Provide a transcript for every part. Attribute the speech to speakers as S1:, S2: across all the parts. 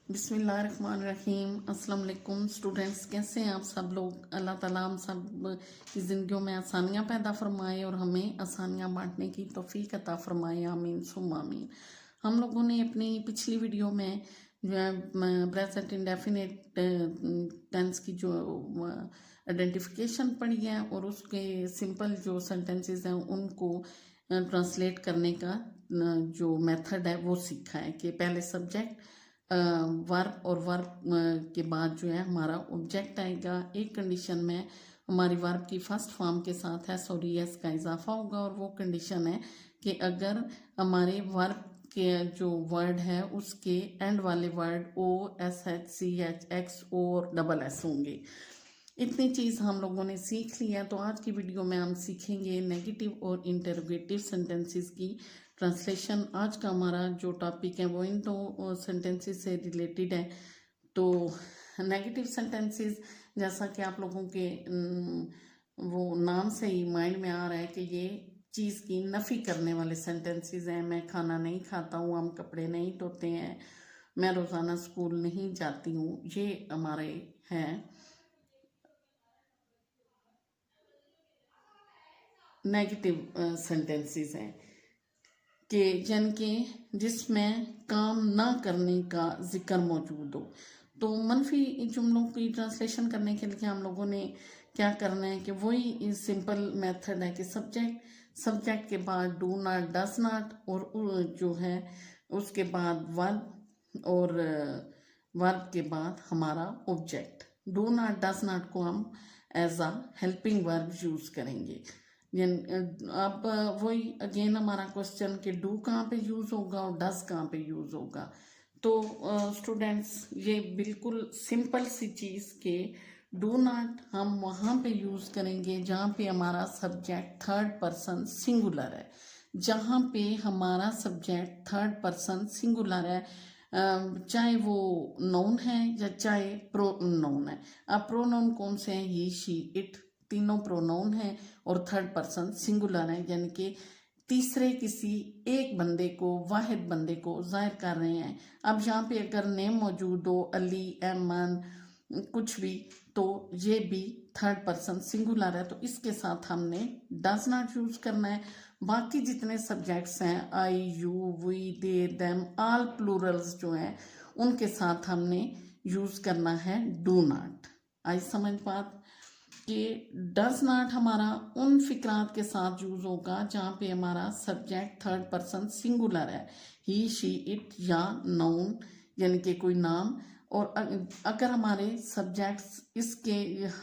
S1: बिस्मिल्लाहिर्रहमानिर्रहीम। अस्सलाम वालेकुम स्टूडेंट्स, कैसे हैं आप सब लोग। अल्लाह ताला हम सब की ज़िंदगियों में आसानियाँ पैदा फरमाए और हमें आसानियाँ बांटने की तौफीक अता फरमाए, आमीन सुम्मा आमीन। हम लोगों ने अपनी पिछली वीडियो में जो है प्रेजेंट इंडेफिनिट टेंस की जो आइडेंटिफिकेशन पढ़ी है और उसके सिंपल जो सेंटेंसेस हैं उनको ट्रांसलेट करने का जो मेथड है वो सीखा है कि पहले सब्जेक्ट वर्ब और वर्ब के बाद जो है हमारा ऑब्जेक्ट आएगा। एक कंडीशन में हमारी वर्ब की फर्स्ट फॉर्म के साथ है सॉरी एस का इजाफा होगा और वो कंडीशन है कि अगर हमारे वर्ब के जो वर्ड है उसके एंड वाले word O S H C H X O और डबल एस होंगे। इतनी चीज़ हम लोगों ने सीख ली है। तो आज की वीडियो में हम सीखेंगे नेगेटिव और इंटरोगेटिव सेंटेंसेस की ट्रांसलेशन। आज का हमारा जो टॉपिक है वो इन दो सेंटेंसेस से रिलेटेड है। तो नेगेटिव सेंटेंसेस जैसा कि आप लोगों के वो नाम से ही माइंड में आ रहा है कि ये चीज़ की नफ़ी करने वाले सेंटेंसेस हैं। मैं खाना नहीं खाता हूँ, हम कपड़े नहीं धोते हैं, मैं रोज़ाना स्कूल नहीं जाती हूँ, ये हमारे हैं नेगेटिव सेंटेंसेस हैं कि जिनके जिसमें काम ना करने का जिक्र मौजूद हो। तो मनफी जुमलों की ट्रांसलेशन करने के लिए हम लोगों ने क्या करना है कि वही सिंपल मेथड है कि सब्जेक्ट के बाद डू नॉट डज नॉट और जो है उसके बाद वर्ब और वर्ब के बाद हमारा object. Do not does not को हम as a helping verb use करेंगे। अब वही अगेन हमारा क्वेश्चन कि डू कहाँ पे यूज़ होगा और डज कहाँ पे यूज़ होगा। तो स्टूडेंट्स ये बिल्कुल सिंपल सी चीज़ के डू नॉट हम वहाँ पे यूज़ करेंगे जहाँ पे हमारा सब्जेक्ट थर्ड पर्सन सिंगुलर है। जहाँ पे हमारा सब्जेक्ट थर्ड पर्सन सिंगुलर है, चाहे वो नाउन है या चाहे प्रोनाउन है। अब प्रोनाउन कौन से हैं, ही शी इट, तीनों प्रोनाउन हैं और थर्ड पर्सन सिंगुलर है, यानी कि तीसरे किसी एक बंदे को, वाहिद बंदे को जाहिर कर रहे हैं। अब यहाँ पे अगर नेम मौजूद हो, अली, एमन, कुछ भी, तो ये भी थर्ड पर्सन सिंगुलर है। तो इसके साथ हमने डज नॉट यूज करना है। बाकी जितने सब्जेक्ट्स हैं I, you, we, they, them, all plurals जो हैं उनके साथ हमने यूज करना है डू नॉट। आई समझ बात कि डज नॉट हमारा उन फिक्रात के साथ यूज होगा जहाँ पे हमारा सब्जेक्ट थर्ड पर्सन सिंगुलर है, ही, शी, इट या नाउन यानी कि कोई नाम। और अगर हमारे सब्जेक्ट्स इसके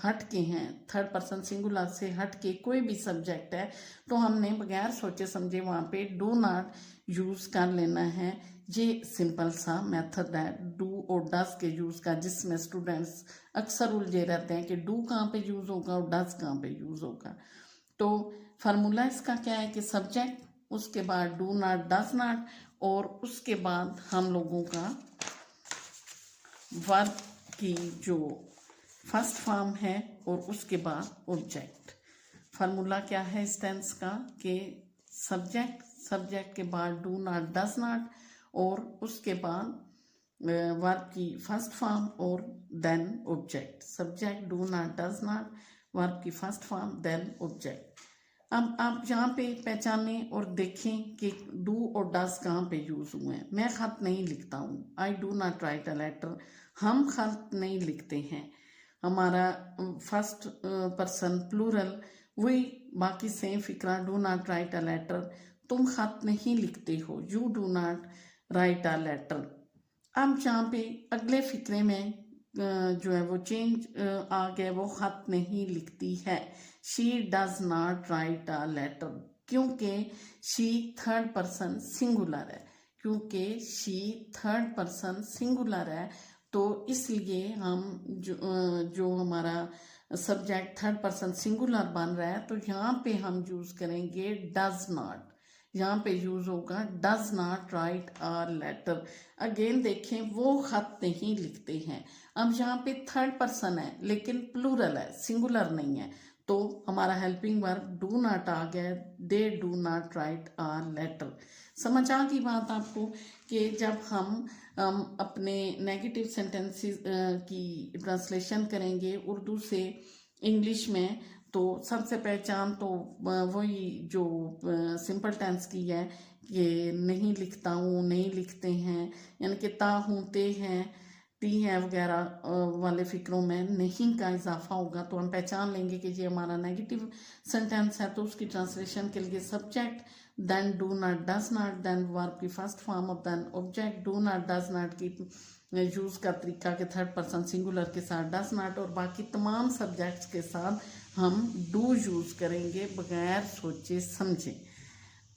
S1: हट के हैं, थर्ड पर्सन सिंगुलर से हट के कोई भी सब्जेक्ट है, तो हमने बगैर सोचे समझे वहाँ पे डू नॉट यूज़ कर लेना है। ये सिंपल सा मेथड है डू और डज के यूज़ का, जिसमें स्टूडेंट्स अक्सर उलझे रहते हैं कि डू कहाँ पे यूज़ होगा और डज कहाँ पे यूज़ होगा। तो फार्मूला इसका क्या है कि सब्जेक्ट, उसके बाद डू नॉट डज नॉट और उसके बाद हम लोगों का वर्ब की जो फर्स्ट फॉर्म है और उसके बाद ऑब्जेक्ट। फार्मूला क्या है इस टेंस का कि सब्जेक्ट के बाद डू नॉट डज नॉट और उसके बाद वर्ब की फर्स्ट फॉर्म और then object. Subject, do not does not, verb की फर्स्ट फॉर्म, देन ऑब्जेक्ट। अब आप यहाँ पे पहचाने और देखें कि डू और डज कहाँ पे यूज हुए हैं। मैं खत नहीं लिखता हूँ, I do not write a letter, हम खत नहीं लिखते हैं। हमारा फर्स्ट पर्सन प्लूरल वही बाकी सेम फिक्रा, do not write a letter, तुम खत नहीं लिखते हो, you do not write a letter. अब जहाँ पे अगले फिक्रे में जो है वो चेंज आ गया, वो खत नहीं लिखती है, she does not write a letter, क्योंकि शी थर्ड पर्सन सिंगुलर है। क्योंकि शी थर्ड पर्सन सिंगुलर है तो इसलिए हम जो हमारा सब्जेक्ट थर्ड पर्सन सिंगुलर बन रहा है तो यहाँ पे हम यूज करेंगे डज नॉट। यहाँ पे यूज होगा does not write a letter. Again देखें, वो खत नहीं लिखते हैं। अब यहाँ पे थर्ड पर्सन है लेकिन प्लूरल है, सिंगुलर नहीं है, तो हमारा हेल्पिंग वर्ब डू नॉट आ गया, they do not write a letter. समझ आ गई बात आपको कि जब हम अपने नेगेटिव सेंटेंसेस की ट्रांसलेशन करेंगे उर्दू से इंग्लिश में, तो सबसे पहचान तो वही जो सिंपल टेंस की है कि नहीं लिखता हूँ, नहीं लिखते हैं, यानी कि ता हूँ, ते हैं, ती है वगैरह वाले फिक्रों में नहीं का इजाफा होगा तो हम पहचान लेंगे कि ये हमारा नेगेटिव सेंटेंस है। तो उसकी ट्रांसलेशन के लिए subject, then do not, does not, then verb की फर्स्ट फॉर्म और then object. Do not does not की यूज़ का तरीका के थर्ड पर्सन सिंगुलर के साथ डज नॉट, और बाकी तमाम सब्जेक्ट्स के साथ हम डू यूज़ करेंगे बगैर सोचे समझे।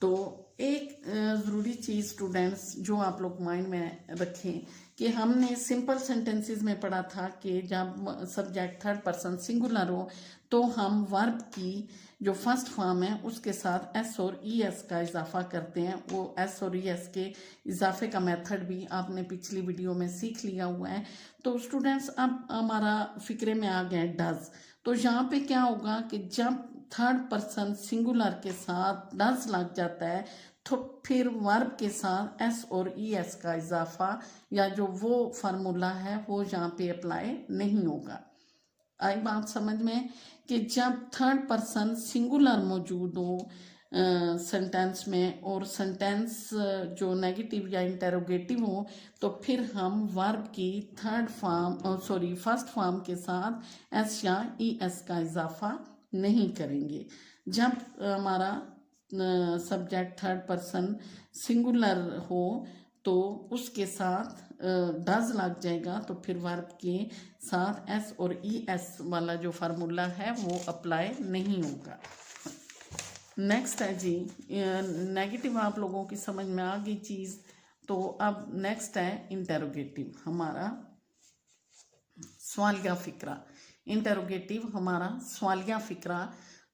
S1: तो एक ज़रूरी चीज़ स्टूडेंट्स जो आप लोग माइंड में रखें कि हमने सिंपल सेंटेंसेस में पढ़ा था कि जब सब्जेक्ट थर्ड पर्सन सिंगुलर हो तो हम वर्ब की जो फर्स्ट फॉर्म है उसके साथ एस और ई एस का इजाफा करते हैं। वो एस और ई एस के इजाफे का मेथड भी आपने पिछली वीडियो में सीख लिया हुआ है। तो स्टूडेंट्स अब हमारा फिक्रे में आ गया डज। तो यहाँ पे क्या होगा कि जब थर्ड पर्सन सिंगुलर के साथ डज लग जाता है तो फिर वर्ब के साथ एस और ई एस का इजाफा या जो वो फार्मूला है वो यहाँ पे अप्लाई नहीं होगा। आई बात समझ में कि जब थर्ड पर्सन सिंगुलर मौजूद हो सेंटेंस में और सेंटेंस जो नेगेटिव या इंटेरोगेटिव हो तो फिर हम वर्ब की फर्स्ट फॉर्म के साथ एस या ई एस का इजाफा नहीं करेंगे। जब हमारा सब्जेक्ट थर्ड पर्सन सिंगुलर हो तो उसके साथ डज लग जाएगा तो फिर वर्ब के साथ एस और ई एस वाला जो फार्मूला है वो अप्लाई नहीं होगा। नेक्स्ट है जी, नेगेटिव आप लोगों की समझ में आ गई चीज़। तो अब नेक्स्ट है इंटेरोगेटिव, हमारा सवालिया फिक्रा। इंटेरोगेटिव हमारा सवालिया फिक्रा।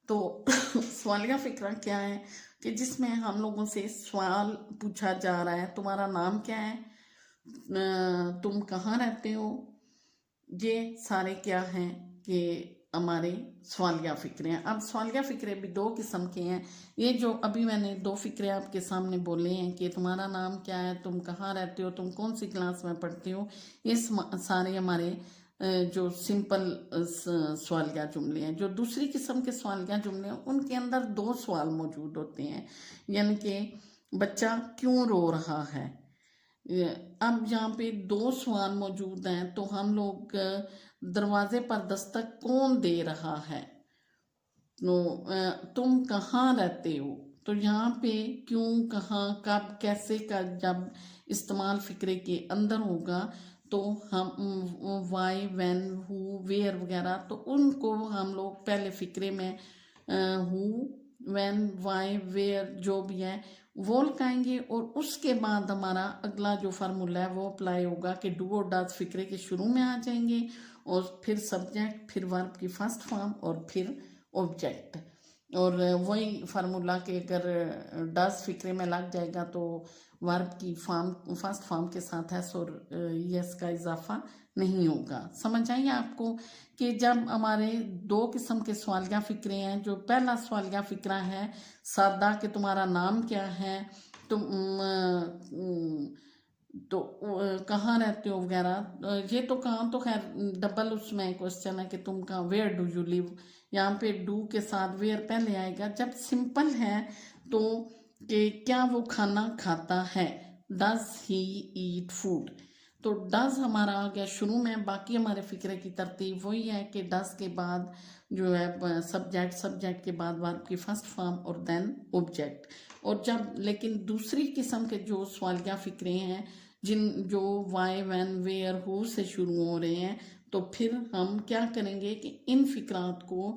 S1: तो सवालिया फिक्रा क्या है कि जिसमें हम लोगों से सवाल पूछा जा रहा है, तुम्हारा नाम क्या है, तुम कहाँ रहते हो, ये सारे क्या हैं कि हमारे सवालिया फिक्रे हैं। अब सवालिया फिक्रे भी दो किस्म के हैं। ये जो अभी मैंने दो फिक्रे आपके सामने बोले हैं कि तुम्हारा नाम क्या है, तुम कहाँ रहते हो, तुम कौन सी क्लास में पढ़ते हो, ये सारे हमारे जो सिंपल सवालिया जुमले हैं। जो दूसरी किस्म के सवालिया जुमले हैं उनके अंदर दो सवाल मौजूद होते हैं, यानी कि बच्चा क्यों रो रहा है। अब यहाँ पे दो सवाल मौजूद हैं तो हम लोग दरवाजे पर दस्तक कौन दे रहा है, तो तुम कहाँ रहते हो। तो यहाँ पे क्यों, कहाँ, कब, कैसे का जब इस्तेमाल फिक्रे के अंदर होगा तो हम वाई, व्हेन, हु, वेयर वगैरह तो उनको हम लोग पहले फिक्रे में हु, व्हेन, वाई, वेयर जो भी है वो लगाएंगे और उसके बाद हमारा अगला जो फार्मूला है वो अप्लाई होगा कि डू और डज फिक्रे के शुरू में आ जाएंगे और फिर सब्जेक्ट, फिर वर्ब की फर्स्ट फॉर्म और फिर ऑब्जेक्ट। और वही फार्मूला के अगर डज फिक्रे में लग जाएगा तो वर्ब की फर्स्ट फॉर्म के साथ एस और यस का इजाफा नहीं होगा। समझ आइए आपको कि जब हमारे दो किस्म के सवालिया फिक्रे हैं, जो पहला सवालिया फिक्रा है सादा कि तुम्हारा नाम क्या है, तुम तो कहाँ रहते हो वगैरह, ये तो कहाँ तो खैर डबल उसमें क्वेश्चन है कि तुम कहाँ, वेयर डू यू लिव, यहाँ पे डू के साथ वेयर पहले आएगा। जब सिंपल है तो कि क्या वो खाना खाता है, डज ही ईट फूड, तो डज हमारा आ गया शुरू में। बाकी हमारे फिक्रे की तरतीब वही है कि डज के बाद जो है सब्जेक्ट, सब्जेक्ट के बाद वर्ब की फर्स्ट फॉर्म और देन ऑब्जेक्ट। और जब लेकिन दूसरी किस्म के जो सवालिया फिक्रे हैं जो वाई, व्हेन, वेयर, हु से शुरू हो रहे हैं तो फिर हम क्या करेंगे कि इन फिक्रात को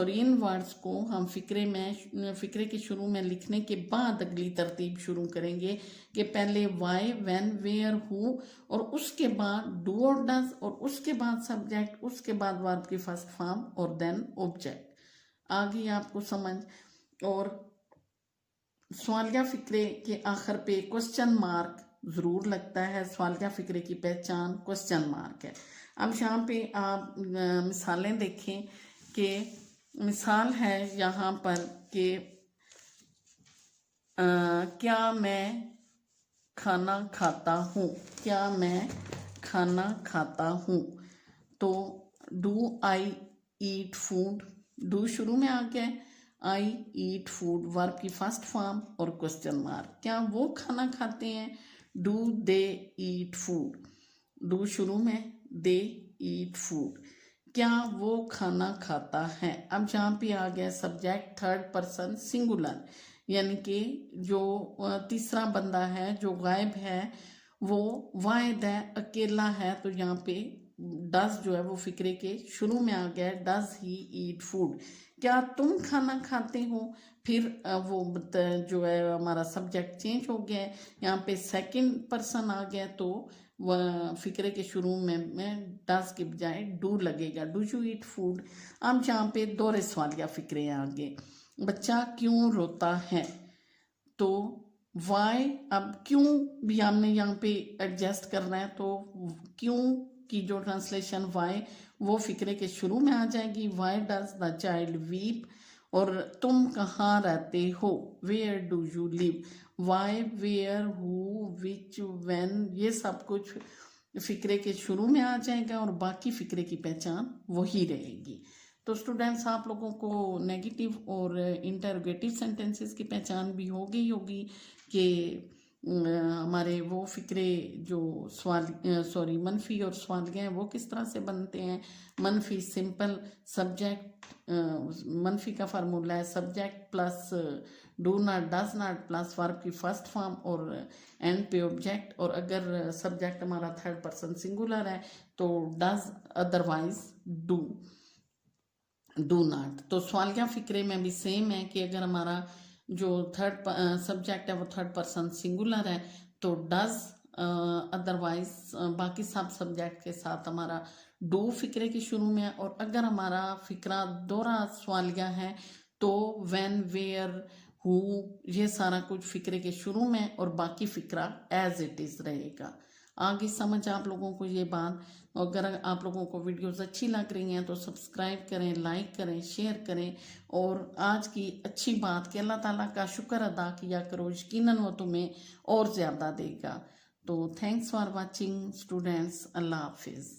S1: इन वर्ड्स को हम फिक्रे के शुरू में लिखने के बाद अगली तरतीब शुरू करेंगे कि पहले वाई, व्हेन, वेयर, हु और उसके बाद डू और डज और उसके बाद सब्जेक्ट, उसके बाद वर्ब की फर्स्ट फॉर्म और देन ऑब्जेक्ट। आ गई आपको समझ। और सवालिया फिक्रे के आखिर पे क्वेश्चन मार्क ज़रूर लगता है। सवालिया फिक्रे की पहचान क्वेश्चन मार्क है। अब यहाँ पे आप मिसालें देखें कि मिसाल है यहाँ पर कि क्या मैं खाना खाता हूँ, क्या मैं खाना खाता हूँ। तो do I eat food, do शुरू में आ गया, आई ईट फूड वर्ब की फर्स्ट फॉर्म और क्वेश्चन मार्क। क्या वो खाना खाते हैं, do they eat food, do शुरू में, दे ईट फूड। क्या वो खाना खाता है। अब जहाँ पे आ गया सब्जेक्ट थर्ड पर्सन सिंगुलर, यानी कि जो तीसरा बंदा है जो गायब है वो वाहिद है, अकेला है। तो यहाँ पे डज जो है वो फिक्रे के शुरू में आ गया, डज ही ईट फूड। क्या तुम खाना खाते हो, फिर वो जो है हमारा सब्जेक्ट चेंज हो गया है, यहाँ पे सेकंड पर्सन आ गया। तो वह फिक्रे के शुरू में डज के बजाय डू लगेगा, डू यू ईट फूड। अब जहाँ पे दोहरे सवालिया फिक्रे आगे, बच्चा क्यों रोता है, तो वाई, अब क्यों भी हमने यहाँ पे एडजस्ट करना है, तो क्यों की जो ट्रांसलेशन वाई वो फिक्रे के शुरू में आ जाएगी, why does the child weep. और तुम कहाँ रहते हो, where do you live, why, where, who, which, when, ये सब कुछ फिक्रे के शुरू में आ जाएगा और बाकी फिक्रे की पहचान वही रहेगी। तो स्टूडेंट्स, आप लोगों को नेगेटिव और इंटरोगेटिव सेंटेंसेस की पहचान भी हो गई होगी कि हमारे वो फिक्रे जो सवाल मनफी और सवालिया हैं वो किस तरह से बनते हैं। मनफी सिंपल सब्जेक्ट, मनफी का फार्मूला है subject plus do not does not plus verb की फर्स्ट फॉर्म और एंड पे ऑब्जेक्ट। और अगर सब्जेक्ट हमारा थर्ड पर्सन सिंगुलर है तो डज, अदरवाइज डू नॉट। तो सवालिया फिक्रे में भी सेम है कि अगर हमारा जो थर्ड सब्जेक्ट है वो थर्ड पर्सन सिंगुलर है तो डज, अदरवाइज बाकी सब सब्जेक्ट के साथ हमारा डू फिक्रे के शुरू में है। और अगर हमारा फिक्रा दोहरा सवालिया है तो व्हेन, वेयर, हु, ये सारा कुछ फिक्रे के शुरू में और बाकी फिक्रा एज इट इज रहेगा। आगे समझ आप लोगों को ये बात। अगर आप लोगों को वीडियोस अच्छी लग रही हैं तो सब्सक्राइब करें, लाइक करें, शेयर करें। और आज की अच्छी बात कि अल्लाह ताला का शुक्र अदा किया करो, यकीनन वो तुम्हें और ज़्यादा देगा। तो थैंक्स फॉर वाचिंग स्टूडेंट्स, अल्लाह हाफिज़।